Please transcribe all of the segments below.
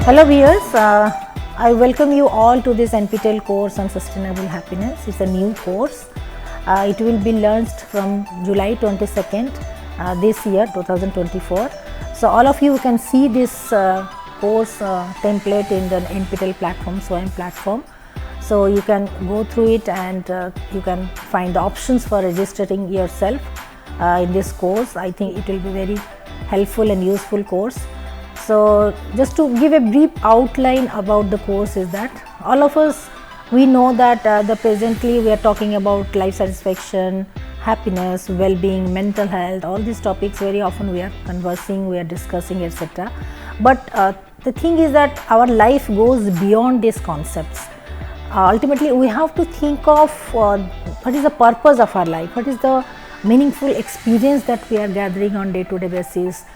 Hello viewers, I welcome you all to this NPTEL course on sustainable happiness. It's a new course. It will be launched from July 22nd this year 2024. So all of you can see this course template in the NPTEL platform, SWAYAM platform. So you can go through it and you can find the options for registering yourself in this course. I think it will be very helpful and useful course. So just to give a brief outline about the course is that all of us, we know that presently we are talking about life satisfaction, happiness, well-being, mental health, all these topics very often we are conversing, we are discussing, etc. But the thing is that our life goes beyond these concepts. Ultimately we have to think of what is the purpose of our life, what is the meaningful experience that we are gathering on day-to-day basis,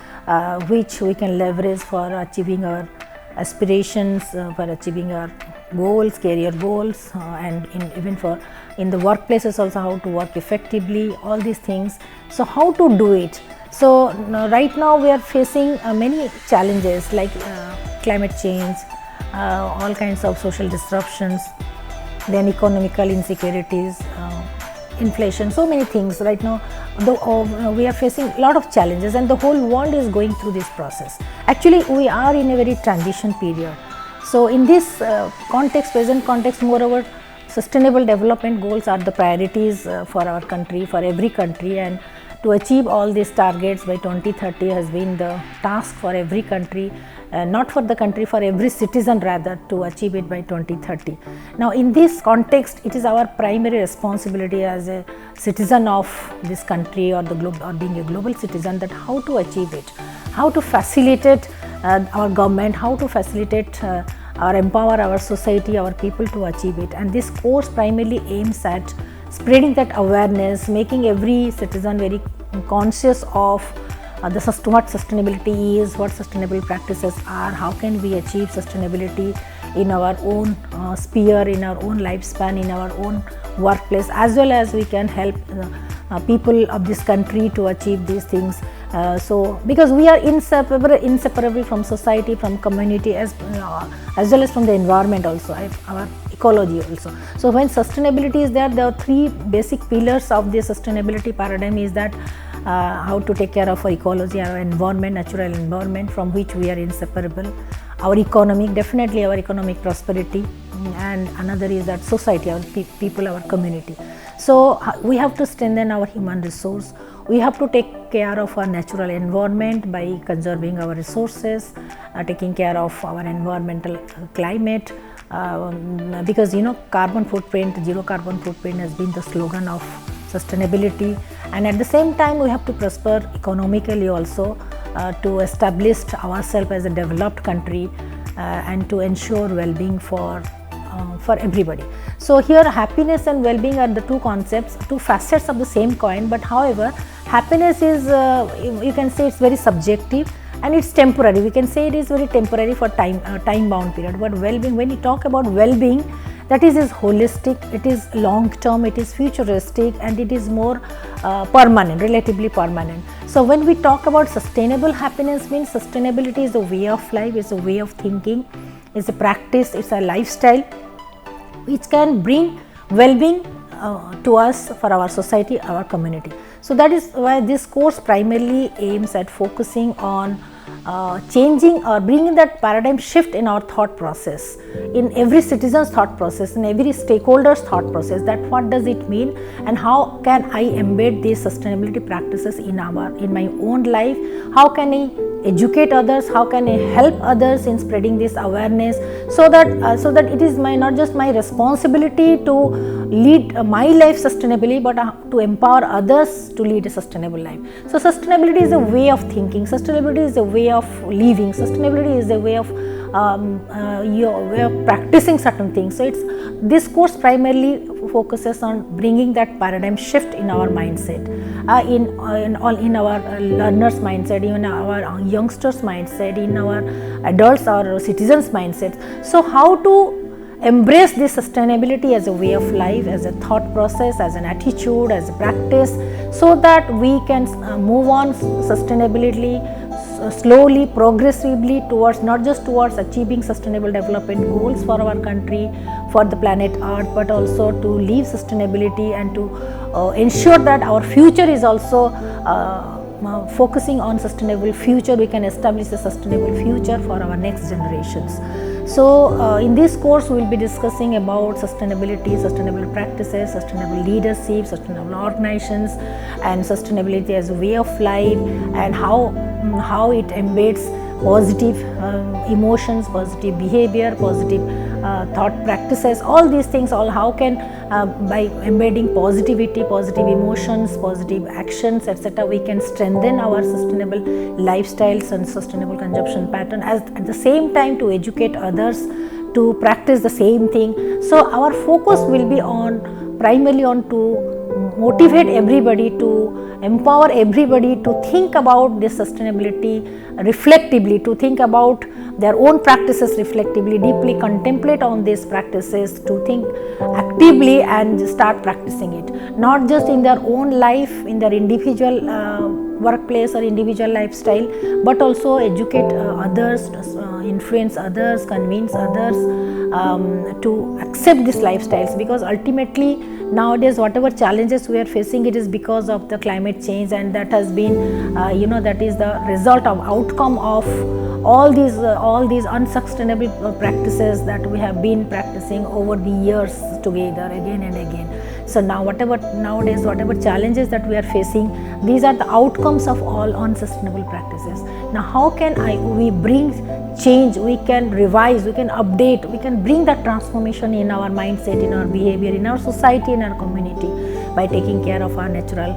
which we can leverage for achieving our aspirations, for achieving our goals, career goals, and even for in the workplaces also how to work effectively, all these things. So how to do it? So right now we are facing many challenges like climate change, all kinds of social disruptions, then economical insecurities, inflation, so many things. Right now we are facing a lot of challenges and the whole world is going through this process. Actually we are in a very transition period. So in this present context, moreover, sustainable development goals are the priorities for our country, for every country, and to achieve all these targets by 2030 has been the task for every country, not for the country, for every citizen rather, to achieve it by 2030. Now in this context, it is our primary responsibility as a citizen of this country or the globe, or being a global citizen, that how to achieve it, how to facilitate our government, how to facilitate or empower our society, our people to achieve it. And this course primarily aims at spreading that awareness, making every citizen very conscious of what sustainability is, what sustainable practices are, how can we achieve sustainability in our own sphere, in our own lifespan, in our own workplace, as well as we can help people of this country to achieve these things. So because we are inseparable from society, from community, as well as from the environment also, our ecology also. So when sustainability is there are three basic pillars of the sustainability paradigm is that how to take care of our ecology, our environment, natural environment from which we are inseparable, our economic, definitely our economic prosperity, and another is that society, our people, our community. So we have to strengthen our human resource, we have to take care of our natural environment by conserving our resources, taking care of our environmental climate, because carbon footprint, zero carbon footprint has been the slogan of sustainability. And at the same time we have to prosper economically also, to establish ourselves as a developed country, and to ensure well-being for everybody. So here happiness and well-being are the two concepts, two facets of the same coin, but however happiness is you can say it's very subjective and it's temporary. We can say it is very temporary for time bound period. But well-being, when you talk about well-being, that is holistic, it is long term, it is futuristic, and it is more permanent, relatively permanent. So when we talk about sustainable happiness, means sustainability is a way of life, it's a way of thinking, it's a practice, it's a lifestyle which can bring well-being to us, for our society, our community. So that is why this course primarily aims at focusing on changing or bringing that paradigm shift in our thought process, in every citizen's thought process, in every stakeholder's thought process, that what does it mean and how can I embed these sustainability practices in my own life, how can I educate others, how can I help others in spreading this awareness, so that it is not just my responsibility to lead my life sustainably, but to empower others to lead a sustainable life. So sustainability is a way of thinking, sustainability is a way of living, sustainability is a way of practicing certain things. So this course primarily focuses on bringing that paradigm shift in our mindset, in our learners mindset, in our youngsters mindset, in our adults or citizens mindset. So how to embrace this sustainability as a way of life, as a thought process, as an attitude, as a practice, so that we can move on sustainability slowly, progressively towards, not just towards achieving sustainable development goals for our country, for the planet Earth, but also to live sustainability and to ensure that our future is also focusing on sustainable future. We can establish a sustainable future for our next generations. So in this course we will be discussing about sustainability, sustainable practices, sustainable leadership, sustainable organizations, and sustainability as a way of life, and how it embeds positive emotions, positive behavior, positive thought practices, all these things, all how can by embedding positivity, positive emotions, positive actions, etc., we can strengthen our sustainable lifestyles and sustainable consumption pattern, as at the same time to educate others to practice the same thing. So our focus will be on primarily on to motivate everybody, to empower everybody to think about this sustainability reflectively, to think about their own practices reflectively, deeply contemplate on these practices, to think actively and start practicing it, not just in their own life, in their individual workplace or individual lifestyle, but also educate others, influence others, convince others to accept these lifestyles, because ultimately nowadays whatever challenges we are facing, it is because of the climate change, and that has been that is the result of outcome of all these unsustainable practices that we have been practicing over the years together again and again. So now nowadays whatever challenges that we are facing, these are the outcomes of all unsustainable practices. Now how can we bring change, we can revise, we can update, we can bring that transformation in our mindset, in our behavior, in our society, in our community, by taking care of our natural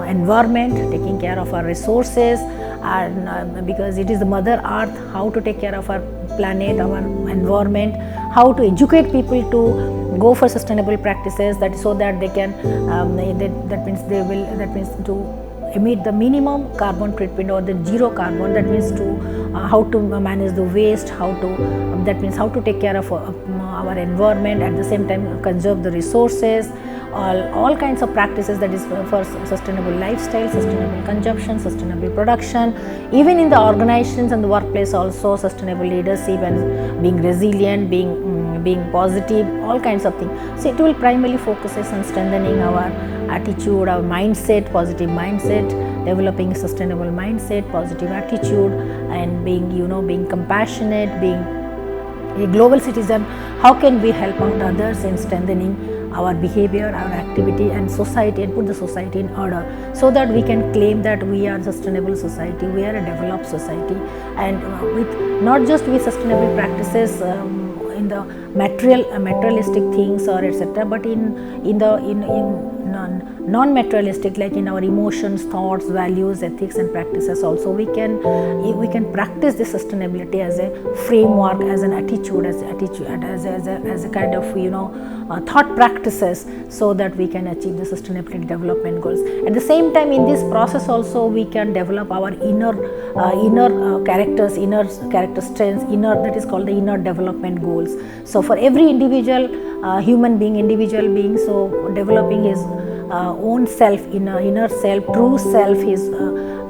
environment, taking care of our resources, and because it is the mother earth, how to take care of our planet, our environment, how to educate people to go for sustainable practices, that so that they can that means to emit the minimum carbon footprint or the zero carbon, that means to how to manage the waste, how to take care of our environment, at the same time conserve the resources, all kinds of practices, that is for sustainable lifestyle, sustainable consumption, sustainable production, even in the organizations and the workplace also, sustainable leadership and being resilient, being positive, all kinds of things. So it will primarily focuses on strengthening our attitude, our mindset, positive mindset, developing a sustainable mindset, positive attitude, and being compassionate, being a global citizen. How can we help out others in strengthening our behavior, our activity and society, and put the society in order, so that we can claim that we are a sustainable society, we are a developed society, and with not just with sustainable practices in the materialistic things or etc., but in non-materialistic, like in our emotions, thoughts, values, ethics and practices also, we can practice this sustainability as a framework, as an attitude, as a kind of thought practices, so that we can achieve the sustainability development goals. At the same time, in this process also, we can develop our inner characters, inner character strengths, that is called the inner development goals. So for every individual human being, so developing his own self, inner self, true self, his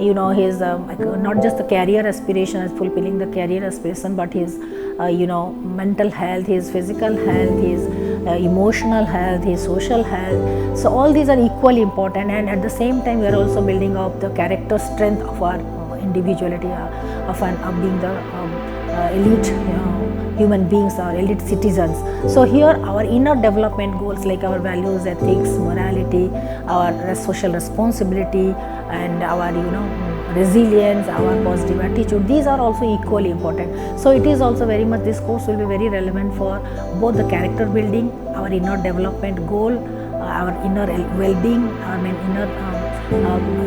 not just the career aspiration, as fulfilling the career aspiration, but his mental health, his physical health, his emotional health, his social health. So all these are equally important, and at the same time we are also building up the character strength of our individuality, of being the elite human beings or elite citizens. So here our inner development goals, like our values, ethics, morality, our social responsibility, and our resilience, our positive attitude, these are also equally important. So it is also very much, this course will be very relevant for both the character building, our inner development goal, our inner well-being,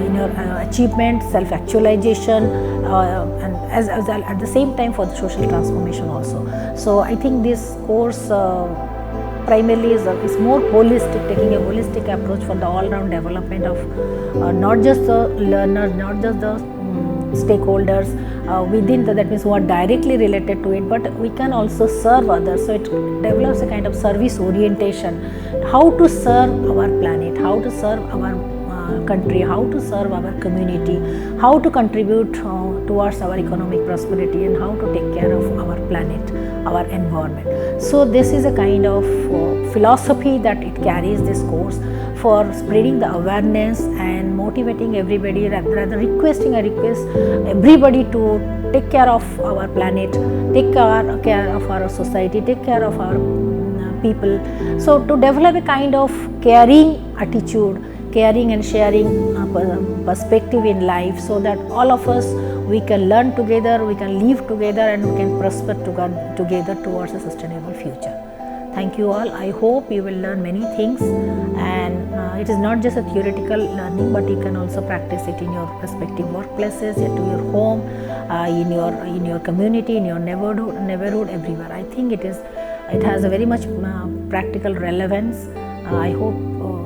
inner achievement, self-actualization, and as at the same time for the social transformation also. So I think this course primarily is more holistic, taking a holistic approach for the all-round development of not just the learners, not just the stakeholders within that means who are directly related to it, but we can also serve others. So it develops a kind of service orientation, how to serve our planet, how to serve our country, how to serve our community, how to contribute towards our economic prosperity, and how to take care of our planet, our environment. So this is a kind of philosophy that it carries, this course, for spreading the awareness and motivating everybody, rather requesting everybody to take care of our planet, take care of our society, take care of our people. So to develop a kind of caring attitude, caring and sharing perspective in life, so that all of us, we can learn together, we can live together, and we can prosper together towards a sustainable future. Thank you all. I hope you will learn many things, and it is not just a theoretical learning, but you can also practice it in your respective workplaces, to your home, in your community, in your neighborhood, everywhere. I think it has a very much practical relevance. I hope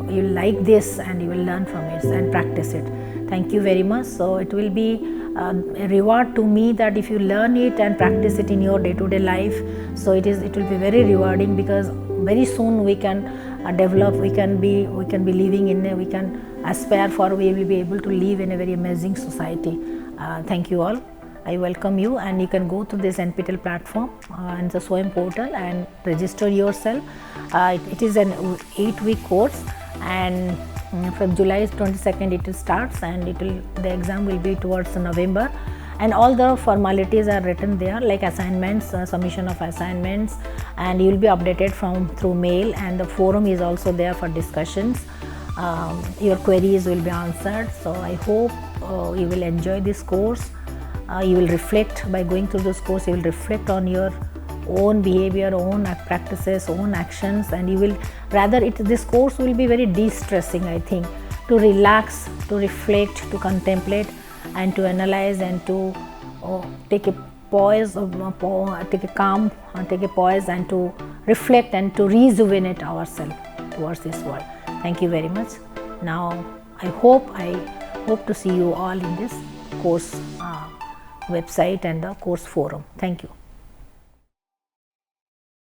you will like this and you will learn from it and practice it. Thank you very much. So it will be a reward to me that if you learn it and practice it in your day-to-day life, so it will be very rewarding, because very soon we can develop, we can be living in we can aspire for, we will be able to live in a very amazing society. Thank you all. I welcome you, and you can go to this NPTEL platform and the SWAYAM portal and register yourself. It is an 8-week course, and from July 22nd it starts, and the exam will be towards November, and all the formalities are written there, like assignments, submission of assignments, and you will be updated through mail, and the forum is also there for discussions. Your queries will be answered. So I hope you will enjoy this course. You will reflect, by going through this course, you will reflect on your own behavior, own practices, own actions, and you will this course will be very de-stressing, I think, to relax, to reflect, to contemplate, and to analyze, and to take a pause, take a pause, and to reflect and to rejuvenate ourselves towards this world. Thank you very much. Now I hope to see you all in this course website and the course forum. Thank you.